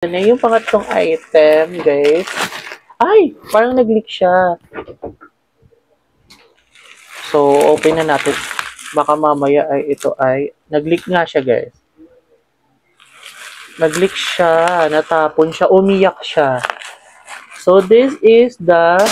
Na yung pangatlong item, guys. Ay! Parang nag-leak siya. So, open na natin. Baka mamaya ay ito ay... Nag-leak nga siya, guys. Nag-leak siya. Natapon siya. Umiyak siya. So, this is the...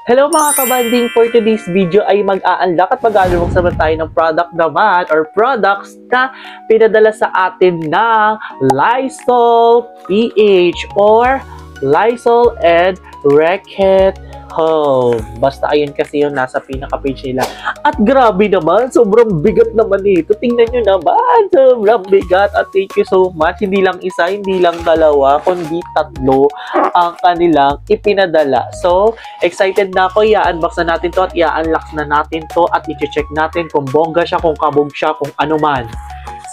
Hello mga kabanding! For today's video ay mag-a-unlock at mag-a-unbox naman tayo ng product naman or products na pinadala sa atin ng Lysol PH or Lysol and Reckitt Home. Basta ayun kasi yung nasa pinaka-page nila. At grabe naman, sobrang bigat naman ito. Tingnan nyo naman, sobrang bigat. At thank you so much. Hindi lang isa, hindi lang dalawa, kundi tatlo ang kanilang ipinadala. So, excited na ako. I-unbox na natin to at i-unlock na natin to at i-check natin kung bongga siya, kung kabog siya, kung ano man.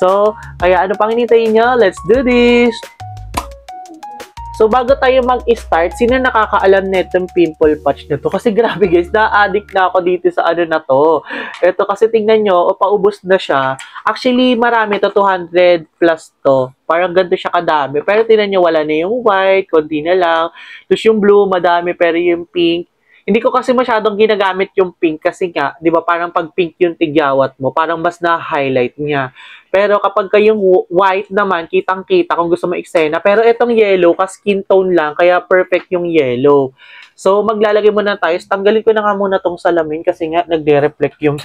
So, kaya ano pang hinihintay nyo? Let's do this! So, bago tayo mag-start, sino nakakaalam netong pimple patch na to? Kasi grabe guys, na-addict na ako dito sa ano na to. Ito kasi tingnan nyo, paubos na siya. Actually, marami to, 200 plus to. Parang ganito siya kadami. Pero tingnan nyo, wala na yung white, konti na lang. Tapos yung blue, madami, pero yung pink, hindi ko kasi masyadong ginagamit yung pink kasi nga, di ba parang pag pink yung tigyawat mo, parang mas na-highlight niya. Pero kapag kayong white naman, kitang-kita kung gusto mo eksena. Pero itong yellow, skin tone lang, kaya perfect yung yellow. So, maglalagay muna tayo. Tanggalin ko na nga muna tong salamin kasi nga nagde-reflect yung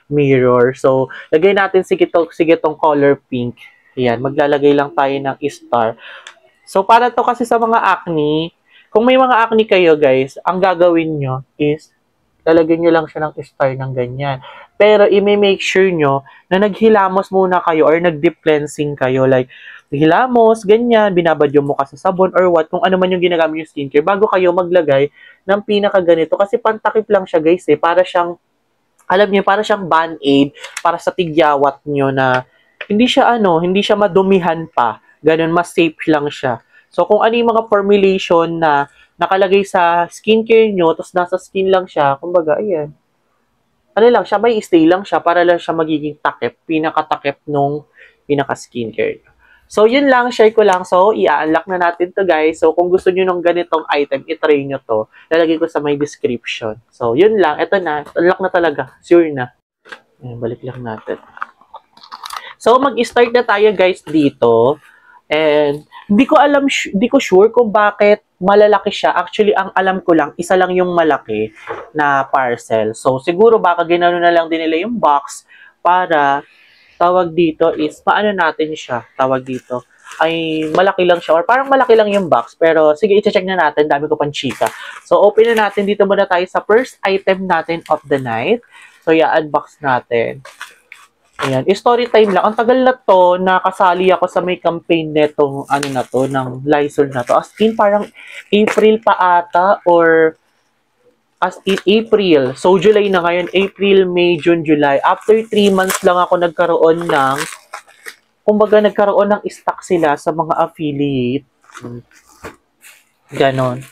mirror. So, lagay natin sige tong color pink. Ayan, maglalagay lang tayo ng star. So, para to kasi sa mga acne, kung may mga acne kayo guys, ang gagawin nyo is, lalagyan nyo lang siya ng star ng ganyan. Pero, i-make sure nyo na naghilamos muna kayo or nag-deep cleansing kayo. Like, hilamos, ganyan, binabadyo mo ka sa sabon or what, kung ano man yung ginagamit yung skincare, bago kayo maglagay ng pinaka-ganito. Kasi pantakip lang siya guys eh. Para siyang, alam niyo, para siyang band-aid para sa tigyawat nyo na hindi siya hindi siya madumihan pa. Ganun, mas safe lang siya. So, kung ano yung mga formulation na nakalagay sa skincare nyo, tapos nasa skin lang siya, kumbaga, ayan. Ano lang siya, may stay lang siya para lang siya magiging takip, pinaka-takip nung pinaka-skincare. So, yun lang, share ko lang. So, i-unlock na natin to guys. So, kung gusto nyo ng ganitong item, i-try nyo to. Lalagay ko sa my description. So, yun lang. Ito na. Unlock na talaga. Sure na. Ayan, balik lang natin. So, mag-start na tayo guys dito. And, hindi ko sure kung bakit malalaki siya. Actually, ang alam ko lang, isa lang yung malaki na parcel. So, siguro baka ginano na lang din nila yung box para, tawag dito is, paano natin siya, tawag dito, ay malaki lang siya or parang malaki lang yung box. Pero, sige, i-check na natin. Dami ko pang chika. So, open na natin. Dito muna tayo sa first item natin of the night. So, i-unbox natin. Ayan, story time lang. Ang tagal na to, nakasali ako sa may campaign netong na to, ng Lysol na to. As in, parang April pa ata or as in April. So, July na ngayon. April, May, June, July. After 3 months lang ako nagkaroon ng, kumbaga nagkaroon ng stock sila sa mga affiliate. Ganon.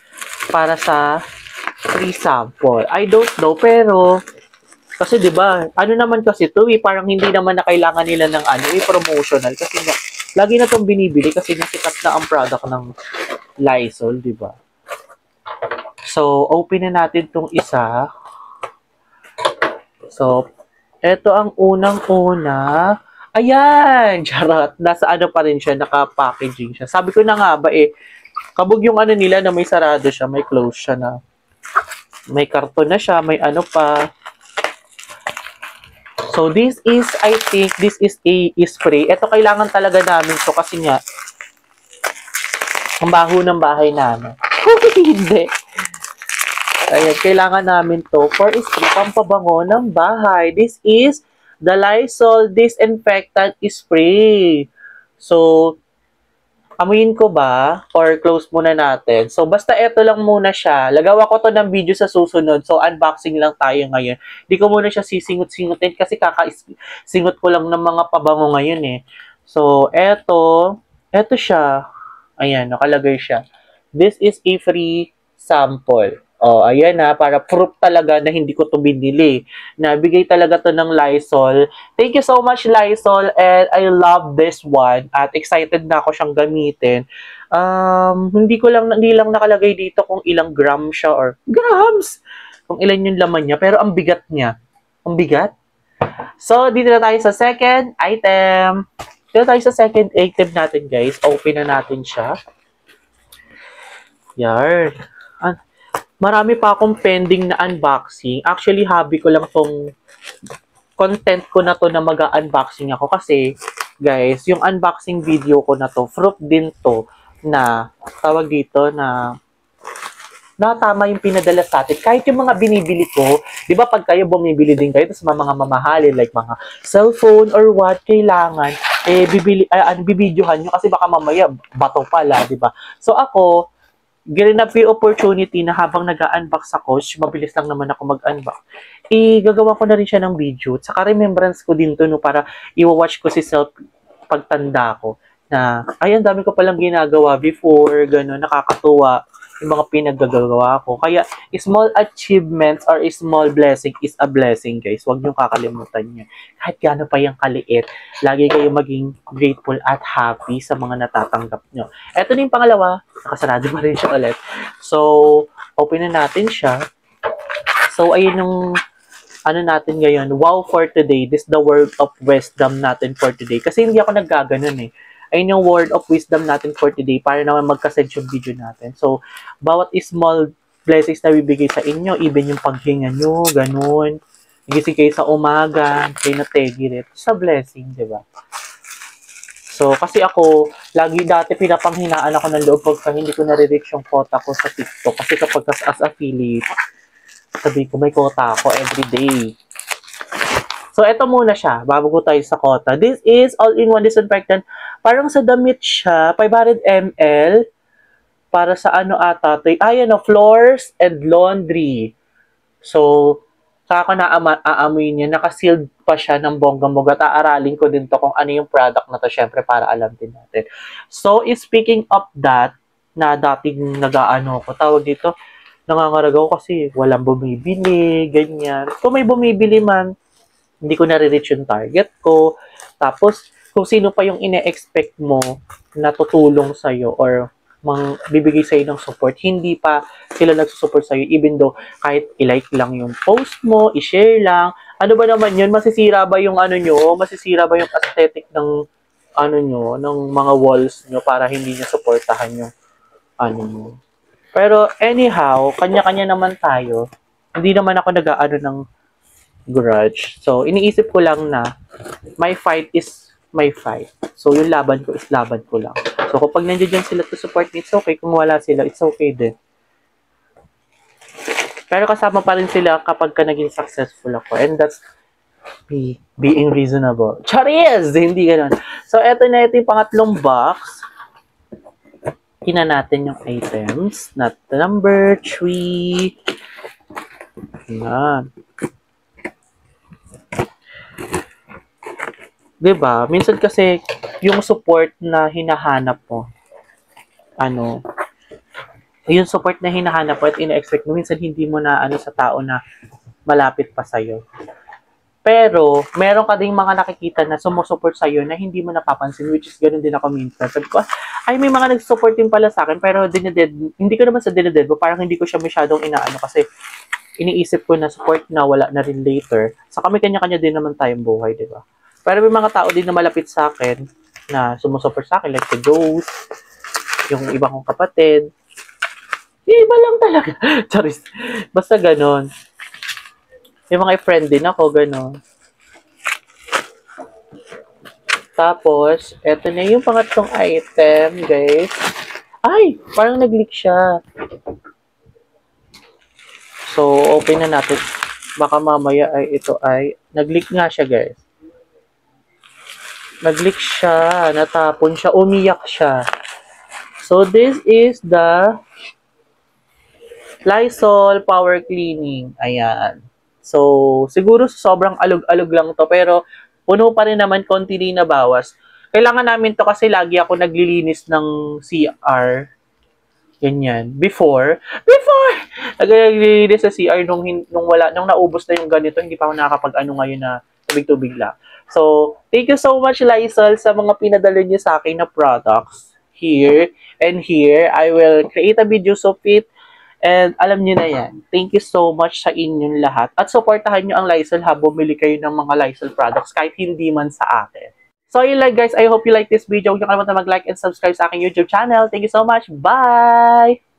Para sa free sample. I don't know, pero kasi 'di ba, ano naman kasi to, parang hindi naman na kailangan nila ng promotional kasi nga lagi na tong binibili kasi nasikat na ang product ng Lysol, 'di ba? So, open na natin tong isa. So, eto ang unang-una. Ayan, charot. Nasa pa rin siya, naka-packaging siya. Sabi ko na nga ba kabog yung nila na may sarado siya, may close siya na. May karton na siya, may pa. So, this is, I think, this is a spray. Ito, kailangan talaga namin to kasi nga, ang baho ng bahay namin. Hindi. Ayan, kailangan namin to for spray, pampabango ng bahay. This is the Lysol Disinfectant Spray. So, Amuyin ko ba? Or close muna natin? So, basta eto lang muna siya. Lagawa ko to ng video sa susunod. So, unboxing lang tayo ngayon. Di ko muna siya sisingot-singutin kasi kakasingot ko lang ng mga pabango ngayon eh. So, eto siya. Ayan, nakalagay siya. This is a free sample. Oh, ayan na, para proof talaga na hindi ko to binili. Nabigay talaga to ng Lysol. Thank you so much, Lysol, and I love this one. At excited na ako siyang gamitin. Hindi lang nakalagay dito kung ilang gram siya or grams. Kung ilan yung laman niya, pero ang bigat niya. Ang bigat. So, dito na tayo sa second item. Dito tayo sa second item natin, guys. Open na natin siya. Yan. Marami pa akong pending na unboxing. Actually, hobby ko lang tong content ko na to na mag-unboxing ako. Kasi, guys, yung unboxing video ko na to, proof din to na, tawag dito na tama yung pinadala sa atin. Kahit yung mga binibili ko, di ba pag kayo bumibili din kayo, tapos mga mamahalin, like mga cellphone or what, kailangan, bibidyohan nyo kasi baka mamaya bato pala, di ba? So ako, ginanap yung opportunity na habang nag-unbox ako, mabilis lang naman ako mag-unbox, gagawa ko na rin siya ng video. Saka remembrance ko din to, no, para i-watch ko si self pagtanda ko. Na, ay, ang dami ko palang ginagawa before, gano'n, nakakatuwa yung mga pinaggagawa ko. Kaya, small achievements or small blessing is a blessing, guys. Huwag niyong kakalimutan niya. Kahit gaano pa yung kaliit, lagi kayo maging grateful at happy sa mga natatanggap niyo. Ito na yung pangalawa. Nakasarado pa rin siya ulit. So, open na natin siya. So, ayun yung natin ngayon. Wow for today. This is the word of wisdom natin for today. Kasi hindi ako naggaganon eh. Ayun yung word of wisdom natin for today para naman magka-send yung video natin. So, bawat small blessings na bibigay sa inyo, even yung paghinga nyo, ganun. Gising kayo sa umaga, kayo na tegirit. Sa blessing, di ba? So, kasi ako, lagi dati pinapanghinaan ako ng loob pagka hindi ko nare-reach yung quota ko sa TikTok. Kasi kapag as affiliate, sabi ko may quota ako everyday. So, eto muna siya, bago ko tayo sa quota. This is all-in-one disinfectant. Parang sa damit siya, 500 ml. Para sa floors and laundry. So, saka aamoy niya, naka-sealed pa siya ng bonggang-bongga. At aaralin ko din to kung ano yung product na to, syempre, para alam din natin. So, speaking of that, na dating ko, tawag dito, nangangaragaw kasi walang bumibili, ganyan. Kung may bumibili man, hindi ko nare-reach yung target ko. Tapos, kung sino pa yung ine-expect mo na tutulong sa'yo or bibigay sa'yo ng support, hindi pa sila nagsusupport sa'yo, even though kahit i-like lang yung post mo, i-share lang, ano ba naman yun? Masisira ba yung masisira ba yung aesthetic ng ng mga walls nyo para hindi nyo supportahan yung mo. Pero anyhow, kanya-kanya naman tayo. Hindi naman ako ng grudge. So, iniisip ko lang na my fight is my fight. So, yung laban ko is laban ko lang. So, kapag nandiyan sila to support me, it's okay. Kung wala sila, it's okay din. Pero kasama pa rin sila kapag ka naging successful ako. And that's me being reasonable. Charis! Hindi ganun. So, ito yung pangatlong box. Tina natin yung items. Number 3. Yan. Diba? Minsan kasi, yung support na hinahanap mo, yung support na hinahanap mo at ina-expect mo, minsan hindi mo na sa tao na malapit pa sa'yo. Pero, meron ka ding mga nakikita na sumusupport sa'yo na hindi mo napapansin, which is ganun din ako minsan. Sabi ko, ay, may mga nag-support din pala sa akin, pero hindi ko naman sa dineded, parang hindi ko siya masyadong kasi iniisip ko na support na wala na rin later. So, kami kanya-kanya din naman tayong buhay, di ba? Pero may mga tao din na malapit sa akin na sumusupport sa akin, like the Ghost, yung iba kong kapatid. Iba lang talaga. Charis. Basta ganon. Yung mga friend din ako, ganon. Tapos, eto na yung pangatlong item, guys. Ay! Parang nag-leak siya. So, open na natin. Baka mamaya nag-leak nga siya, guys. Nag-leak siya, natapon siya, umiyak siya. So, this is the Lysol Power Cleaning. Ayan. So, siguro sobrang alog-alog lang to, pero puno pa rin naman, konti din na bawas. Kailangan namin to kasi lagi ako naglilinis ng CR. Ganyan. Before, naglilinis sa CR nung naubos na yung ganito, hindi pa ako nakakapag-ano ngayon na tubig-tubig lang. So, thank you so much, Lysol, sa mga pinadala niyo sa akin na products. Here and here, I will create a videos of it. And alam niyo na yan. Thank you so much sa inyong lahat. At supportahan niyo ang Lysol ha, bumili kayo ng mga Lysol products kahit hindi man sa akin. So yun lang guys, I hope you like this video. Huwag niyo kalimutan mag-like and subscribe sa aking YouTube channel. Thank you so much. Bye!